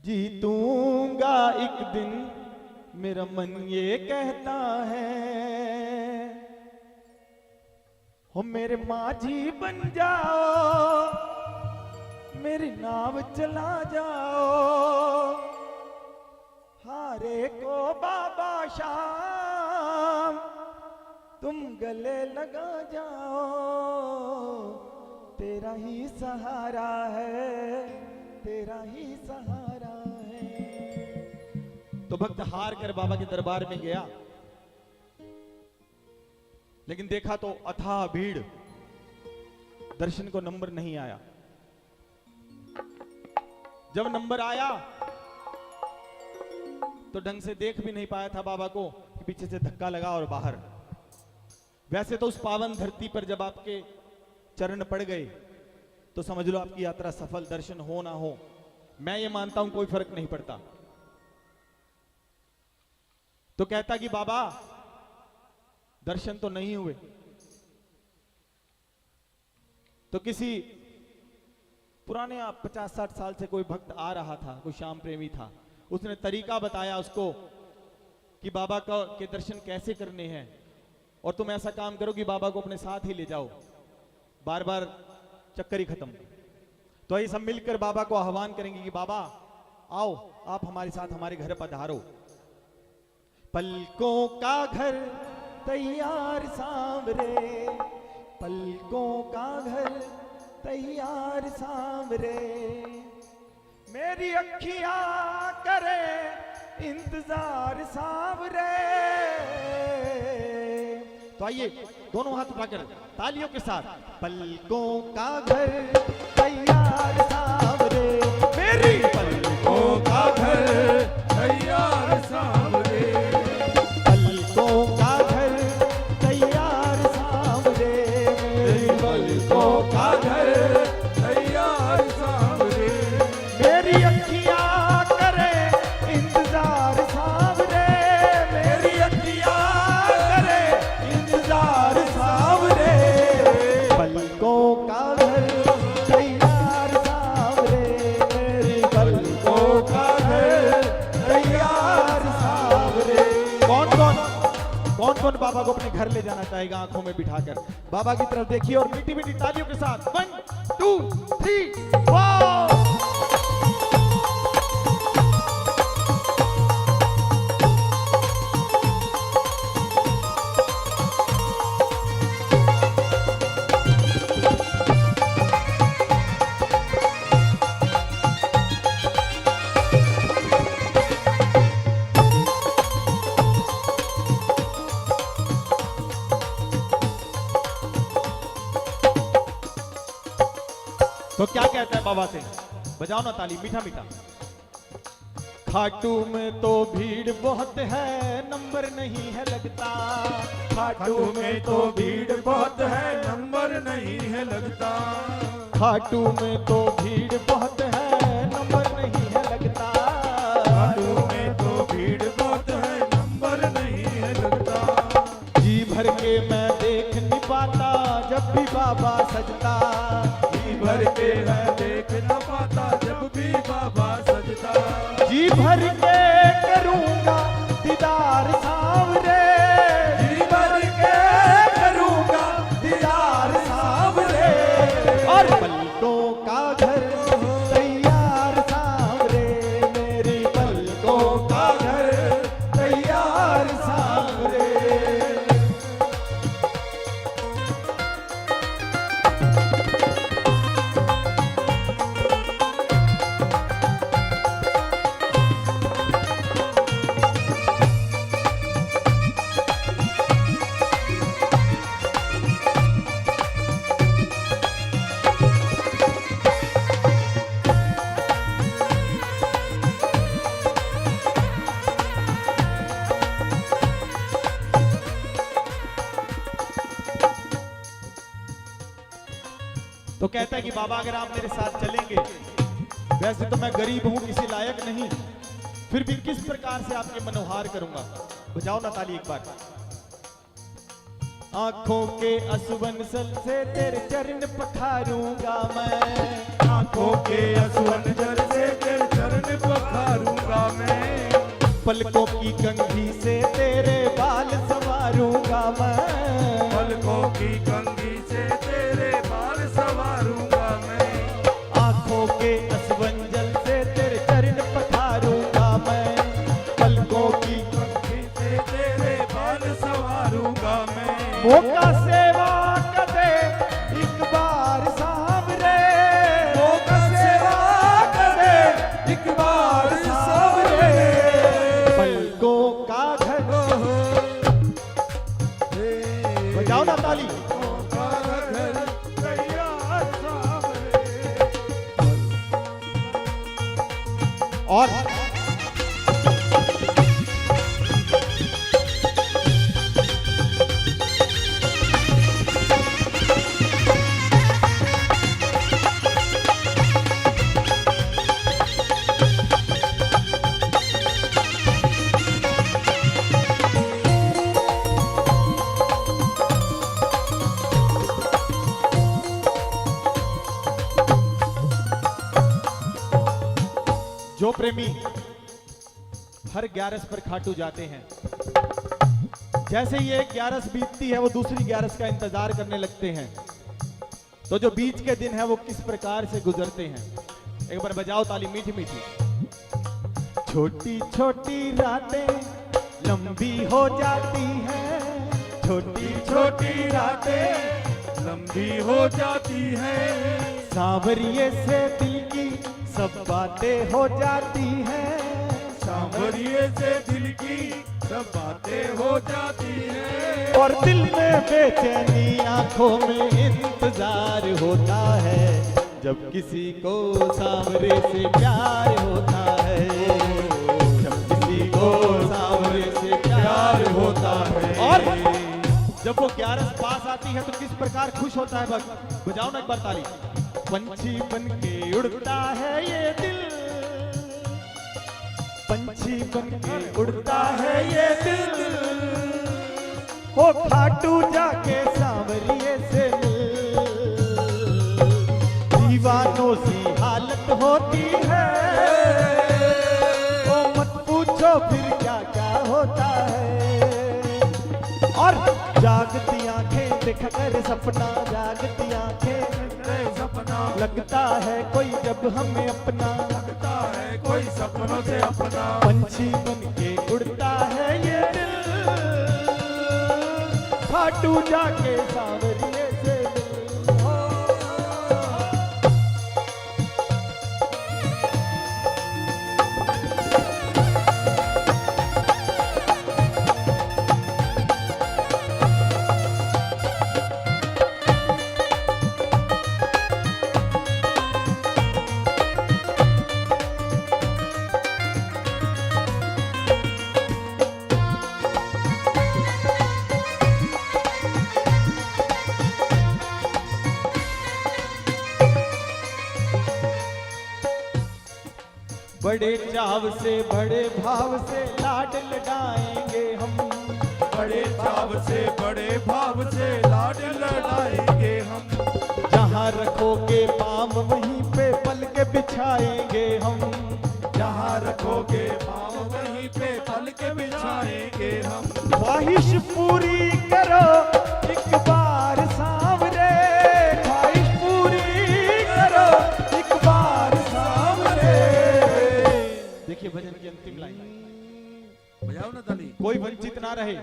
जीतूंगा एक दिन मेरा मन ये कहता है, हो मेरे माझी बन जाओ, मेरी नाव चला जाओ, हारे को बाबा शाम तुम गले लगा जाओ, तेरा ही सहारा है, तेरा ही सहारा है। तो भक्त हार कर बाबा के दरबार में गया, लेकिन देखा तो अथाह भीड़, दर्शन को नंबर नहीं आया। जब नंबर आया तो ढंग से देख भी नहीं पाया था बाबा को कि पीछे से धक्का लगा और बाहर। वैसे तो उस पावन धरती पर जब आपके चरण पड़ गए तो समझ लो आपकी यात्रा सफल, दर्शन हो ना हो मैं ये मानता हूं कोई फर्क नहीं पड़ता। तो कहता कि बाबा दर्शन तो नहीं हुए। तो किसी पुराने 50-60 साल से कोई भक्त आ रहा था, कोई श्याम प्रेमी था, उसने तरीका बताया उसको कि बाबा के दर्शन कैसे करने हैं, और तुम ऐसा काम करो कि बाबा को अपने साथ ही ले जाओ, बार बार चक्कर ही खत्म। तो ये सब मिलकर बाबा को आह्वान करेंगे कि बाबा आओ, आप हमारे साथ हमारे घर पधारो। पलकों का घर तैयार सांवरे, पलकों का घर तैयार सांवरे, मेरी अखियां करे इंतजार सांवरे। तो आइए दोनों हाथ उठाकर तालियों के साथ, पलकों का घर तैयार सांवरे, मेरी पलकों का घर तैयार सांवरे, पलकों का घर तैयार सांवरे, मेरी पलकों का घर तैयार सांवरे, मेरी अखियां करे इंतजार सांवरे, मेरी अखियां करे इंतजार सांवरे, पलकों का घर तैयार सांवरे, मेरी पलकों का घर तैयार सांवरे। कौन कौन बाबा को अपने घर ले जाना चाहेगा आंखों में बिठाकर? बाबा की तरफ देखिए और मीठी मीठी तालियों के साथ 1 2 3 4। तो क्या कहता है बाबा से? बजाओ ना ताली मीठा मीठा। खाटू में तो भीड़ बहुत है, नंबर नहीं है लगता, खाटू में तो भीड़ बहुत है, नंबर नहीं है लगता, खाटू में तो भीड़ बहुत है, नंबर नहीं है लगता, खाटू में तो भीड़ बहुत है, नंबर नहीं है लगता, जी भर के मैं देख नहीं पाता जब भी बाबा सजता, भर के मैं देख न पाता जब भी बाबा सजता, जी भर के करूंगा दीदार सांवरे, जी भर के करूंगा दीदार सांवरे, और पलकों का घर तैयार सांवरे, मेरी पलकों का घर तैयार सांवरे। तो कहता है कि बाबा अगर आप मेरे साथ चलेंगे, वैसे तो मैं गरीब हूं, किसी लायक नहीं, फिर भी किस प्रकार से आपके मनोहार करूंगा। बजाओ ना ताली एक बार। आंखों के असुवन सल से तेरे चरण पखारूंगा मैं, आंखों के असुवन जल से तेरे चरण पखारूंगा पलकों की कंघी से तेरे बाल संवारूंगा मैं, पलकों की कंघी से तेरे बाल संवारूंगा मैं, आंखों के असवंजल से तेरे चरण पखारूंगा मैं, पलकों की कंघी से तेरे बाल संवारूंगा मैं। मौका सेवा कदे एक बार सावरे, मौका सेवा करे एक बार सावरे, पलकों का घर। बजाओ ना ताली। मौका घर तैयार सावरे। और जो प्रेमी हर 11 पर खाटू जाते हैं, जैसे ही एक 11 बीतती है वो दूसरी 11 का इंतजार करने लगते हैं, तो जो बीच के दिन है वो किस प्रकार से गुजरते हैं। एक बार बजाओ ताली मीठी मीठी। छोटी छोटी रातें लंबी हो जाती हैं, छोटी छोटी रातें लंबी हो जाती हैं, सांवरिये से दिल की सब बातें हो जाती हैं, सांवरिये से दिल की सब बातें हो जाती हैं, और दिल में बेचैनी आंखों में इंतजार होता है, जब किसी को सांवरे से प्यार होता है, जब किसी को सांवरे से प्यार होता है। और जब वो 11 पास आती है तो किस प्रकार खुश होता है। बजाओ ना एक बार ताली। पंछी बन के उड़ता है ये दिल, पंछी बन के उड़ता है ये दिल, हो खाटू जाके सांवरिये से मिल, दीवानों सी हालत होती है, ओ मत पूछो फिर क्या क्या होता है। और जागती आंखें देख कर सपना, जागती आंखें सपना लगता है कोई जब हमें अपना, लगता है कोई सपनों से अपना, पंछी बन के उड़ता है ये दिल, खाटू जाके सांवरिये से मिल। बड़े चाव से बड़े भाव से लाड लडाएंगे हम, बड़े चाव से बड़े भाव से लाड लड़ाएंगे हम, जहाँ रखोगे पाम वहीं पे पल के बिछाएंगे हम, जहाँ रखोगे पाँव वहीं पे पल के बिछाएंगे हम, ख्वाहिश पूरी करो एक बार सांवरे, ख्वाहिश पूरी करो एक बार सांवरे। देखिए भजन की अंतिम लाइन, बजाओ ना ताली, कोई वंचित ना रहे,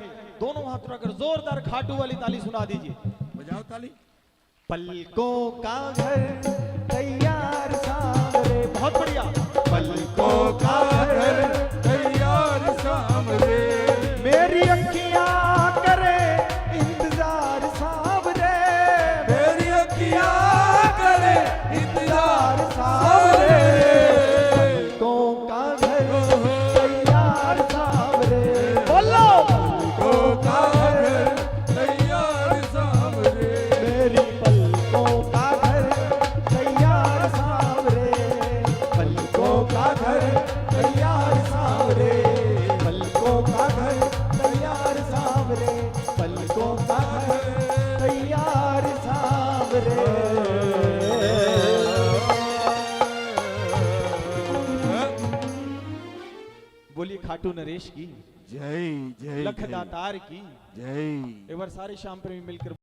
दोनों हाथ उठाकर जोरदार खाटू वाली ताली सुना दीजिए। बजाओ ताली। पलकों का घर तैयार सांवरे, बहुत बढ़िया। पलकों का घर तैयार सांवरे, मेरी अखियां करे इंतजार सांवरे, मेरी अखियां करे इंतजार सांवरे। सांवरे, पलकों का घर तैयार सांवरे, बोलो पलकों का घर तैयार सांवरे, मेरी पलकों का घर तैयार सांवरे, पलकों बोलिए खाटू नरेश की, जय जय लख दातार की। जय। एक बार सारे श्याम प्रेमी मिलकर